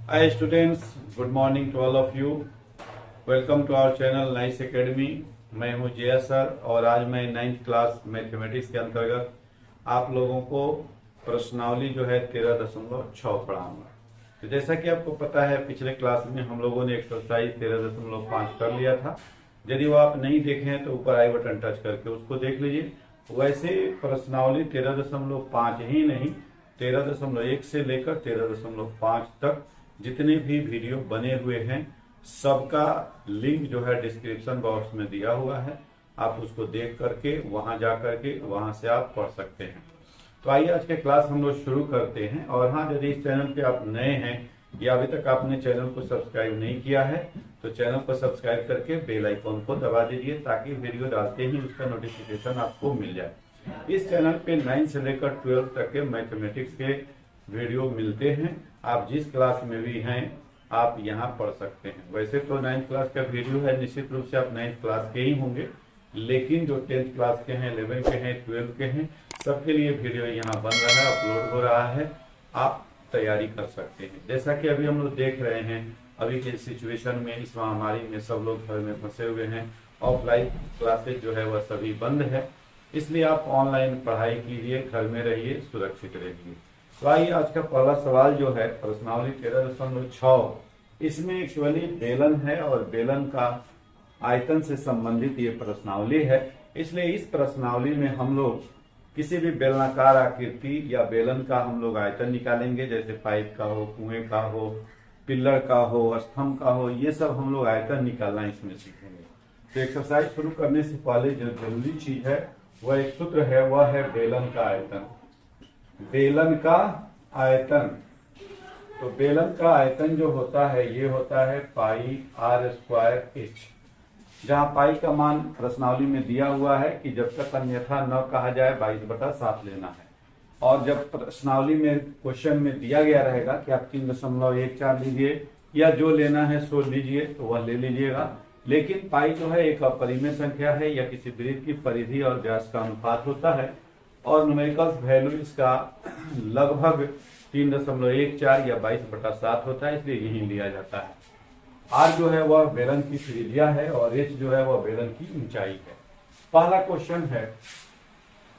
Hi students, good morning to all of you. Welcome to our channel nice academy. मैं हूं Jaya sir और आज मैं 9th क्लास मैथमेटिक्स के अंतर्गत आप लोगों को प्रश्नावली जो है 13.6 पढ़ाऊंगा। तो जैसा कि आपको पता है पिछले क्लास में हम लोगों ने एक्सरसाइज 13.5 कर लिया था। यदि वो आप नहीं देखे हैं तो ऊपर आई बटन टच करके उसको देख लीजिए। वैसे प्रश्नावली 13.5 ही नहीं 13.1 से लेकर 13.5 तक जितने भी वीडियो बने हुए हैं सबका लिंक जो है डिस्क्रिप्शन बॉक्स में दिया हुआ है। आप उसको देख करके वहां जा करके वहां से आप पढ़ सकते हैं। तो आइए आज के क्लास हम लोग शुरू करते हैं। और हाँ, यदि इस चैनल पे आप नए हैं या अभी तक आपने चैनल को सब्सक्राइब नहीं किया है तो चैनल को सब्सक्राइब करके बेल आइकॉन को दबा दीजिए ताकि वीडियो डालते ही उसका नोटिफिकेशन आपको मिल जाए। इस चैनल पे 9 से लेकर 12 तक के मैथमेटिक्स के वीडियो मिलते हैं। आप जिस क्लास में भी हैं आप यहाँ पढ़ सकते हैं। वैसे तो 9th क्लास का वीडियो है, निश्चित रूप से आप 9th क्लास के ही होंगे, लेकिन जो 10th क्लास के हैं, 11 के हैं, 12 के हैं, सबके लिए वीडियो यहाँ बन रहा है, अपलोड हो रहा है। आप तैयारी कर सकते हैं। जैसा कि अभी हम लोग देख रहे हैं, अभी के सिचुएशन में, इस महामारी में सब लोग घर में फंसे हुए हैं। ऑफलाइन क्लासेज जो है वह सभी बंद है, इसलिए आप ऑनलाइन पढ़ाई कीजिए, घर में रहिए, सुरक्षित रहिए। तो आइए आज का पहला सवाल जो है प्रश्नावली 13.6, इसमें एक्चुअली बेलन है और बेलन का आयतन से संबंधित ये प्रश्नावली है। इसलिए इस प्रश्नावली में हम लोग किसी भी बेलनाकार आकृति या बेलन का हम लोग आयतन निकालेंगे, जैसे पाइप का हो, कुएं का हो, पिल्लर का हो, स्तंभ का हो, ये सब हम लोग आयतन निकालना इसमें सीखेंगे। तो एक्सरसाइज शुरू करने से पहले जो जरूरी चीज है वह एक सूत्र है, वह है बेलन का आयतन। बेलन का आयतन, तो बेलन का आयतन जो होता है ये होता है पाई आर स्क्वायर एच, जहां पाई का मान प्रश्नावली में दिया हुआ है कि जब तक अन्यथा न कहा जाए 22/7 लेना है। और जब प्रश्नावली में क्वेश्चन में दिया गया रहेगा कि आप 3.14 लीजिए या जो लेना है सो लीजिए तो वह ले लीजिएगा। लेकिन पाई जो है एक अपरिमेय संख्या है या किसी वृत्त की परिधि और व्यास का अनुपात होता है और न्यूमेरिकल वैल्यू इसका लगभग 3.14 या 22/7 होता है, इसलिए यही लिया जाता है। आर जो है वह बेलन की त्रिज्या है और एच जो है वह बेलन की ऊंचाई है। पहला क्वेश्चन है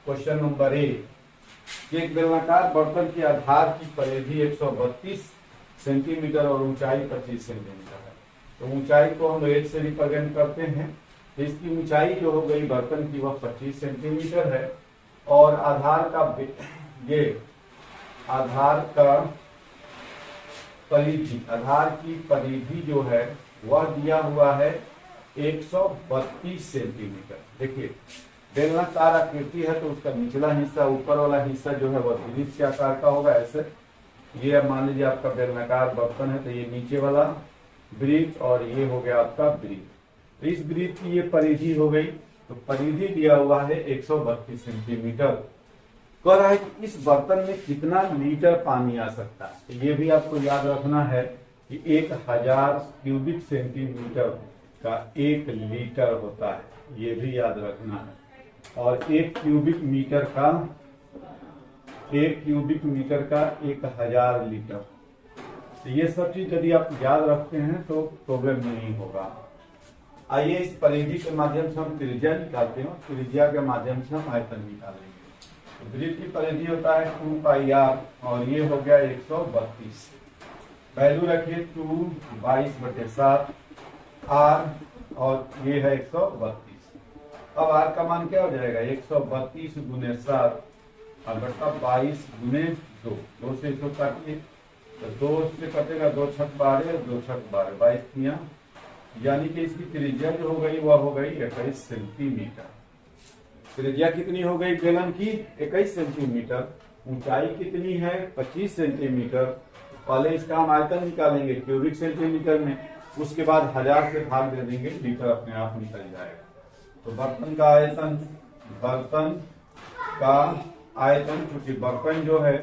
क्वेश्चन नंबर 1। एक बेलनाकार बर्तन के आधार की परिधि 132 सेंटीमीटर और ऊंचाई 25 सेंटीमीटर है। तो ऊंचाई को हम एच से रिप्रेजेंट करते हैं। तो इसकी ऊंचाई जो हो गई बर्तन की वह 25 सेंटीमीटर है और आधार का परिधि, आधार की परिधि जो है वह दिया हुआ है 132 सेंटीमीटर। देखिए बेलनाकार आकृति है तो उसका निचला हिस्सा, ऊपर वाला हिस्सा जो है वह वृत्त के आकार का होगा। ऐसे ये मान लीजिए आपका बेलनाकार बर्तन है तो ये नीचे वाला वृत्त और ये हो गया आपका वृत्त। तो इस वृत्त की ये परिधि हो गई। तो परिधि दिया हुआ है 132 सेंटीमीटर। कह रहा है कि इस बर्तन में कितना लीटर पानी आ सकता है। तो ये भी आपको याद रखना है कि 1000 क्यूबिक सेंटीमीटर का 1 लीटर होता है, ये भी याद रखना है। और 1 क्यूबिक मीटर का 1000 लीटर। तो ये सब चीज यदि आप याद रखते हैं तो प्रॉब्लम नहीं होगा। आइए इस परिधि के माध्यम से हम त्रिज्या निकालते हैं, त्रिज्या के माध्यम से हम आयतन निकालेंगे। तो वृत्त की परिधि होता है 2 पाई आर और ये हो गया 132। वैल्यू रखिए 2 22/7 आर और ये है 132। अब आर का मान क्या हो जाएगा 132 गुने 7 और बटा 22 गुने 2। 2 से इसको काटिए तो 2 से कटेगा 2 छक 12, 2 छक 12, 22 किया, यानी कि इसकी त्रिज्या जो हो गई वह हो गई 21 सेंटीमीटर। त्रिज्या कितनी हो गई बेलन की 21 सेंटीमीटर। ऊंचाई कितनी है 25 सेंटीमीटर। पहले इसका हम आयतन निकालेंगे क्यूबिक सेंटीमीटर में, उसके बाद 1000 से भाग दे देंगे, लीटर अपने आप निकल जाएगा। तो बर्तन का आयतन चूंकि बर्तन जो है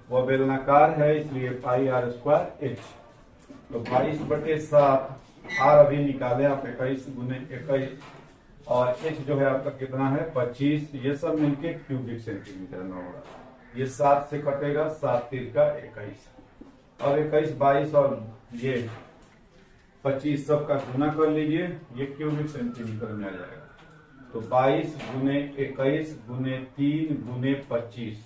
वह बेलनाकार है इसलिए पाई आर स्क्वायर एच। तो 22/7 आर अभी निकाले आप 21 गुने 21 और एच जो है आपका कितना है 25। ये सब मिलके क्यूबिक सेंटीमीटर में होगा। ये 7 से कटेगा, 7 × 21। और 21, 22 और ये 25 सबका गुना कर लीजिए, ये क्यूबिक सेंटीमीटर में आ जाएगा। तो 22 गुने 21 गुने 3 गुने 25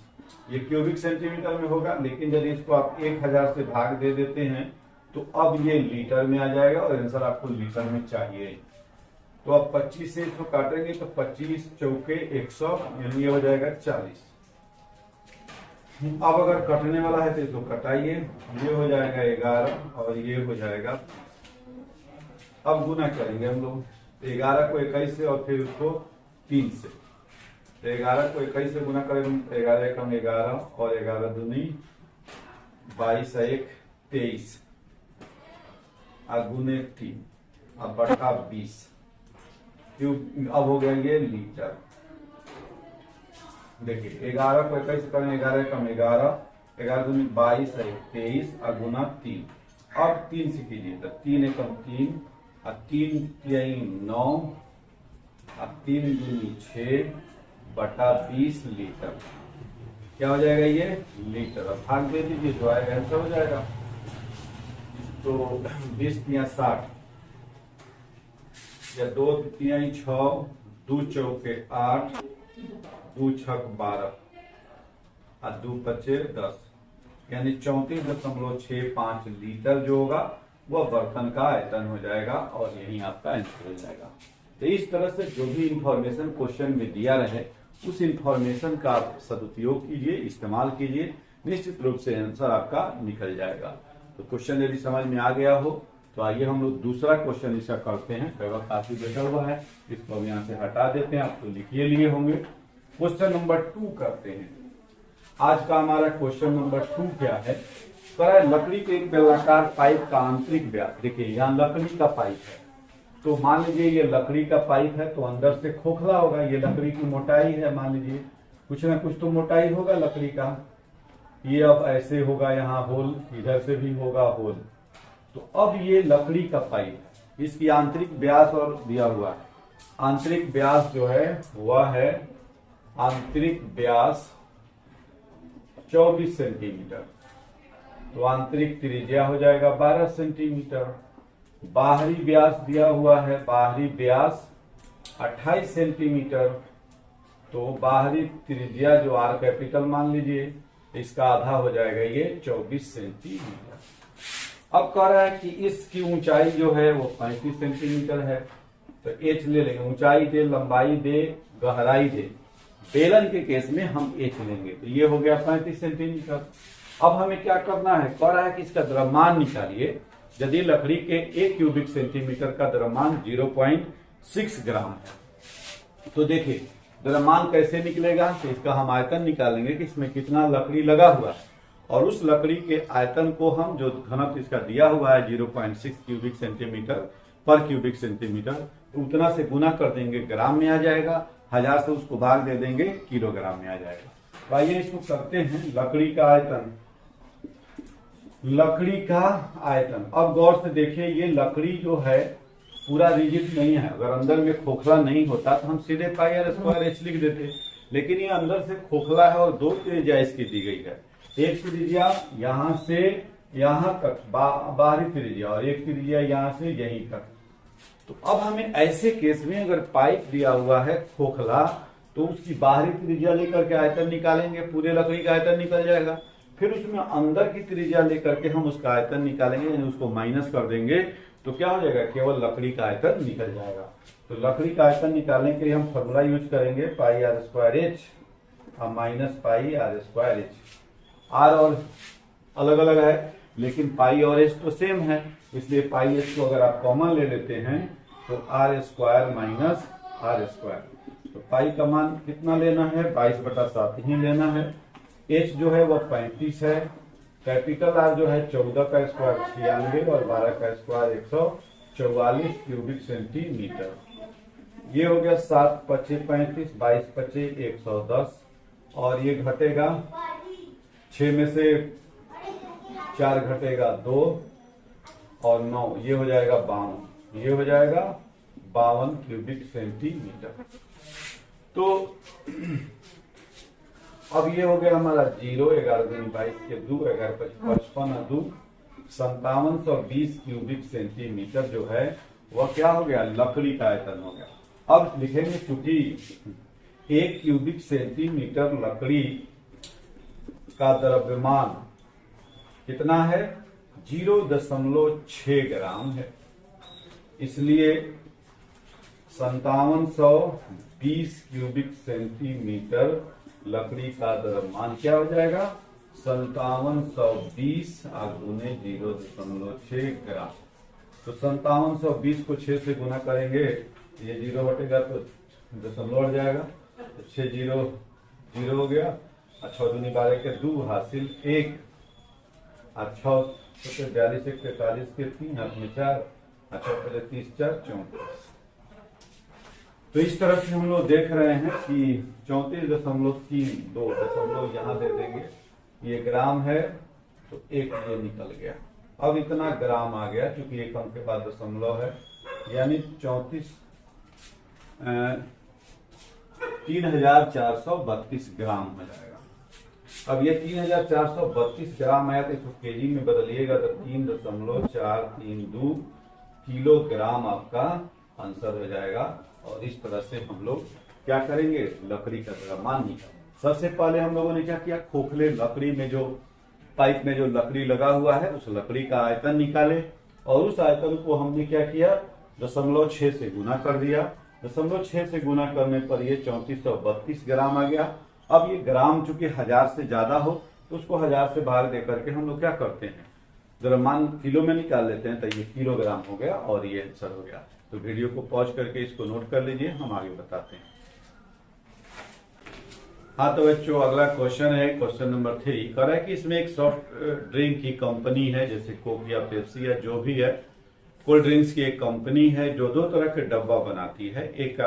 ये क्यूबिक सेंटीमीटर में होगा। लेकिन यदि इसको आप 1000 से भाग दे देते हैं तो अब ये लीटर में आ जाएगा और आंसर आपको लीटर में चाहिए। तो अब 25 से इसको काटेंगे तो 25 चौके 100 यानी ये हो जाएगा 40। अब अगर कटने वाला है तो इसको कटाइए, ये हो जाएगा 11 और ये हो जाएगा। अब गुना करेंगे हम लोग, 11 को 21 से और फिर उसको 3 से। तो 11 को 21 से गुना करेंगे, 11 एकम 11 और 11 दूनी 22 1 23 गुने 3 अब बटा 20 क्यूब। अब हो गया ये लीटर। देखिए 11 को 21 से करेंगे, 11 एकम 11, 11 दूनी 22 23 गुना 3। अब 3 से कीजिए तो 3 एकम 3 और 3 तिहाई 9 और 3 दूनी 6 बटा 20 लीटर। क्या हो जाएगा ये लीटर। अब भाग दे दीजिए, जो आएगा आंसर हो जाएगा। तो 20 तिया 60 या 2 तिहाई 6, 2 चौके 8, 2 छक 12 और 2 पचे 10 यानी 34.65 लीटर जो होगा वह बर्तन का आयतन हो जाएगा और यही आपका आंसर हो जाएगा। तो इस तरह से जो भी इंफॉर्मेशन क्वेश्चन में दिया रहे उस इंफॉर्मेशन का आप सदुपयोग कीजिए, इस्तेमाल कीजिए, निश्चित रूप से आंसर आपका निकल जाएगा। तो क्वेश्चन यदि समझ में आ गया हो तो आइए हम लोग दूसरा क्वेश्चन इसका करते हैं। कई वक्त काफी बैठा हुआ है, इसको हम यहाँ से हटा देते हैं, आप तो लिखिए लिए होंगे। क्वेश्चन नंबर 2 करते हैं। आज का हमारा क्वेश्चन नंबर 2 क्या है, करा लकड़ी के एक बेलनाकार पाइप का आंतरिक व्यास। देखिए यहाँ लकड़ी का पाइप है, तो मान लीजिए ये लकड़ी का पाइप है तो अंदर से खोखला होगा। ये लकड़ी की मोटाई है, मान लीजिए कुछ ना कुछ तो मोटाई होगा लकड़ी का। ये अब ऐसे होगा, यहाँ होल, इधर से भी होगा होल। तो अब ये लकड़ी का पाइप है, इसकी आंतरिक व्यास और दिया हुआ है। आंतरिक व्यास जो है वह है आंतरिक व्यास 24 सेंटीमीटर। तो आंतरिक त्रिज्या हो जाएगा 12 सेंटीमीटर। बाहरी व्यास दिया हुआ है, बाहरी व्यास 28 सेंटीमीटर। तो बाहरी त्रिज्या जो आर कैपिटल मान लीजिए, इसका आधा हो जाएगा ये 24 सेंटीमीटर। अब कह रहा है कि इसकी ऊंचाई जो है वो 35 सेंटीमीटर है। तो एच ले लेंगे, ऊंचाई दे, लंबाई दे, गहराई दे। बेलन के केस में हम एच लेंगे, तो ये हो गया 35 सेंटीमीटर। अब हमें क्या करना है, कह रहा है कि इसका द्रव्यमान निकालिए। यदि लकड़ी के 1 क्यूबिक सेंटीमीटर का द्रव्यमान 0.6 ग्राम है तो देखिए द्रव्यमान कैसे निकलेगा। तो इसका हम आयतन निकालेंगे कि इसमें कितना लकड़ी लगा हुआ है, और उस लकड़ी के आयतन को हम, जो घनत्व इसका दिया हुआ है 0.6 क्यूबिक सेंटीमीटर पर क्यूबिक सेंटीमीटर, तो उतना से गुना कर देंगे, ग्राम में आ जाएगा। 1000 से उसको भाग दे देंगे, किलोग्राम में आ जाएगा। तो आइए इसको करते हैं। लकड़ी का आयतन, लकड़ी का आयतन। अब गौर से देखिए, ये लकड़ी जो है पूरा रिजिड नहीं है। अगर अंदर में खोखला नहीं होता तो हम सीधे पाई आर स्क्वायर एच लिख देते, लेकिन ये अंदर से खोखला है और 2 त्रिज्या इसकी दी गई है। एक त्रिज्या यहाँ से यहाँ तक बाहरी त्रिज्या, और एक त्रिज्या यहाँ से यहीं तक। तो अब हमें ऐसे केस में अगर पाइप दिया हुआ है खोखला, तो उसकी बाहरी त्रिज्या लेकर के आयतन निकालेंगे, पूरे लकड़ी का आयतन निकल जाएगा। फिर उसमें अंदर की त्रिज्या लेकर के हम उसका आयतन निकालेंगे, यानी उसको माइनस कर देंगे, तो क्या हो जाएगा, केवल लकड़ी का आयतन निकल जाएगा। तो लकड़ी का आयतन निकालने के लिए हम फॉर्मूला यूज करेंगे, पाई आर स्क्वायर एच और minus pi r square h. R और अलग अलग है, लेकिन पाई और एच तो सेम है, इसलिए पाई एच को अगर आप कॉमन ले लेते हैं तो r square minus r square. तो पाई का मान कितना लेना है, 22/7 ही लेना है। एच जो है वह 35 है। कैपिटल आर जो है 14 का स्क्वायर 96 और 12 का स्क्वायर 144 क्यूबिक सेंटीमीटर। ये हो गया 7 पचे 35, 22 पचे 110, और ये घटेगा 6 में से 4 घटेगा 2 और 9, ये हो जाएगा 52। ये हो जाएगा 52 क्यूबिक सेंटीमीटर। तो अब ये हो गया हमारा 0, 11 दूनी 22 के 2, 11 55 2 5720 क्यूबिक सेंटीमीटर जो है वह क्या हो गया, लकड़ी का आयतन हो गया। अब लिखेंगे चूंकि 1 क्यूबिक सेंटीमीटर लकड़ी का द्रव्यमान कितना है, 0.6 ग्राम है, इसलिए 5720 क्यूबिक सेंटीमीटर लकड़ी का द्रव्यमान क्या हो जाएगा, 5720 गुने 0.6 ग्राम। तो 5720 को 6 से गुना करेंगे, ये 0 हटेगा तो दशमलव हट जाएगा, तो 6 0 0 हो गया, 6 दूनी 12 के 2 हासिल 1, 6 42 1 43 के 3 हाथ में 4, 6 30 4 34। तो इस तरह से हम लोग देख रहे हैं कि 34.32 दशमलव यहाँ दे देंगे, ये ग्राम है तो एक ये निकल गया। अब इतना ग्राम आ गया क्योंकि एक अंक के बाद दशमलव है, यानी 3432 ग्राम हो जाएगा। अब ये 3432 ग्राम आया तो इसको केजी में बदलिएगा तो 3.432 किलोग्राम आपका आंसर हो जाएगा। और इस तरह से हम लोग क्या करेंगे, लकड़ी का द्रव्यमान निकालेंगे। सबसे पहले हम लोगों ने क्या किया, खोखले लकड़ी में जो पाइप में जो लकड़ी लगा हुआ है उस लकड़ी का आयतन निकाले और उस आयतन को हमने क्या किया, 0.6 से गुना कर दिया। 0.6 से गुना करने पर ये 3432 ग्राम आ गया। अब ये ग्राम चूंकि 1000 से ज्यादा हो तो उसको 1000 से भाग दे करके हम लोग क्या करते हैं, द्रव्यमान किलो में निकाल लेते हैं, तो ये किलोग्राम हो गया और ये आंसर हो गया। तो वीडियो को पॉज करके इसको नोट कर लीजिए, हम आगे बताते हैं। हाँ तो बच्चों अगला क्वेश्चन है, क्वेश्चन नंबर 3 कह रहा है कि इसमें एक सॉफ्ट ड्रिंक की कंपनी है, जैसे कोक या पेप्सी या जो भी है, कोल्ड ड्रिंक्स की एक कंपनी है जो 2 तरह के डब्बा बनाती है, एक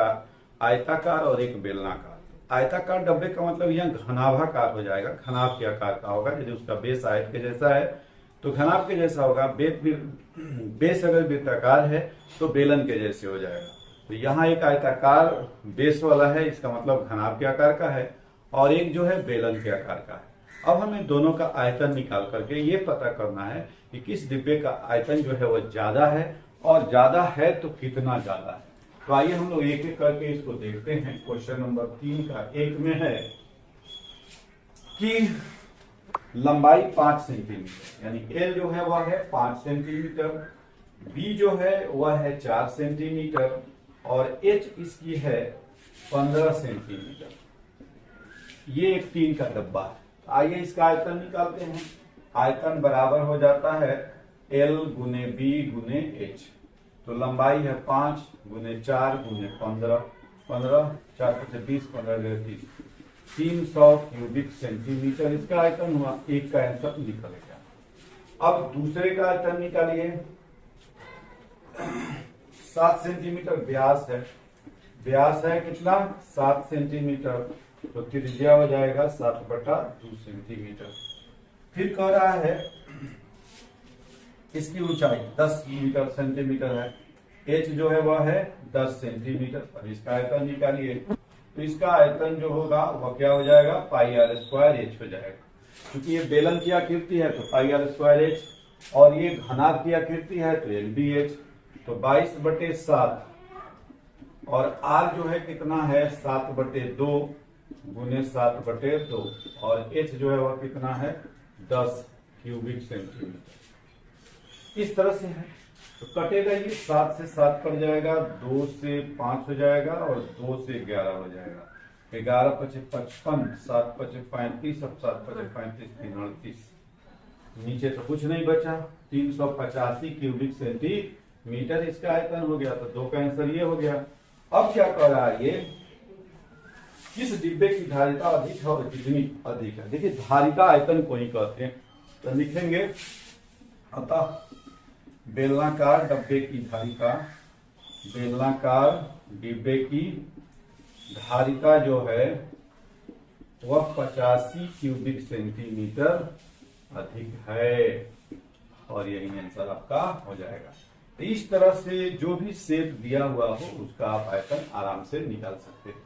आयताकार और एक बेलनाकार। आयताकार डब्बे का मतलब यह घनाभाकार हो जाएगा, घनाभ के आकार का होगा, यदि उसका बेस आयत के जैसा है तो घनाभ के जैसा होगा, बेस अगर वृत्ताकार है तो बेलन के जैसे हो जाएगा। तो यहाँ एक आयताकार बेस वाला है, इसका मतलब घनाभ के आकार का है, और एक जो है बेलन के आकार का है। अब हमें दोनों का आयतन निकाल करके ये पता करना है कि किस डिब्बे का आयतन जो है वह ज्यादा है, और ज्यादा है तो कितना ज्यादा है। तो आइए हम लोग एक एक करके इसको देखते हैं। क्वेश्चन नंबर 3 का 1 में है कि लंबाई 5 सेंटीमीटर, यानी L जो है वह है 5 सेंटीमीटर, B जो है वह है 4 सेंटीमीटर और H इसकी है 15 सेंटीमीटर। ये एक टीन का डब्बा है। आइए इसका आयतन निकालते हैं। आयतन बराबर हो जाता है L गुने B गुने H। तो लंबाई है 5 गुने 4 गुने 15, 15 4 से 20, 15 30, 300 क्यूबिक सेंटीमीटर इसका आयतन हुआ। एक का आंसर निकल गया। अब दूसरे का आयतन निकालिए। 7 सेंटीमीटर व्यास है, व्यास है कितना, 7 सेंटीमीटर, तो त्रिज्या हो जाएगा 7/2 सेंटीमीटर। फिर कह रहा है इसकी ऊंचाई 10 मीटर सेंटीमीटर है, H जो है वह है 10 सेंटीमीटर। अब इसका आयतन निकालिए। तो इसका आयतन जो होगा वह क्या हो जाएगा, πr² H हो जाएगा। क्योंकि ये बेलन की आकृति है तो πr² H, और ये घनाभ की आकृति है तो LBH। तो 22/7 और R जो है कितना है 7/2 गुने 7/2, और H जो है वह कितना है 10 क्यूबिक सेंटीमीटर। इस तरह से है तो कटेगा, ये 7 से 7 कट जाएगा, 2 से 5 हो जाएगा और 2 से 11 हो जाएगा। 11 × 5 = 55, 7 × 35, अब 7 × 35 3 38, नीचे तो कुछ नहीं बचा। 385 क्यूबिक सेंटीमीटर इसका आयतन हो गया। तो 2 का आंसर ये हो गया। अब क्या कर रहा है, ये किस डिब्बे की धारिता अधिक है और कितनी अधिक है। देखिए धारिता आयतन को ही कहते हैं, तो लिखेंगे अतः बेलनाकार डब्बे की धारिता, बेलनाकार डिब्बे की धारिता जो है वह 85 क्यूबिक सेंटीमीटर अधिक है, और यही आंसर आपका हो जाएगा। तो इस तरह से जो भी शेप दिया हुआ हो उसका आप आयतन आराम से निकाल सकते हैं।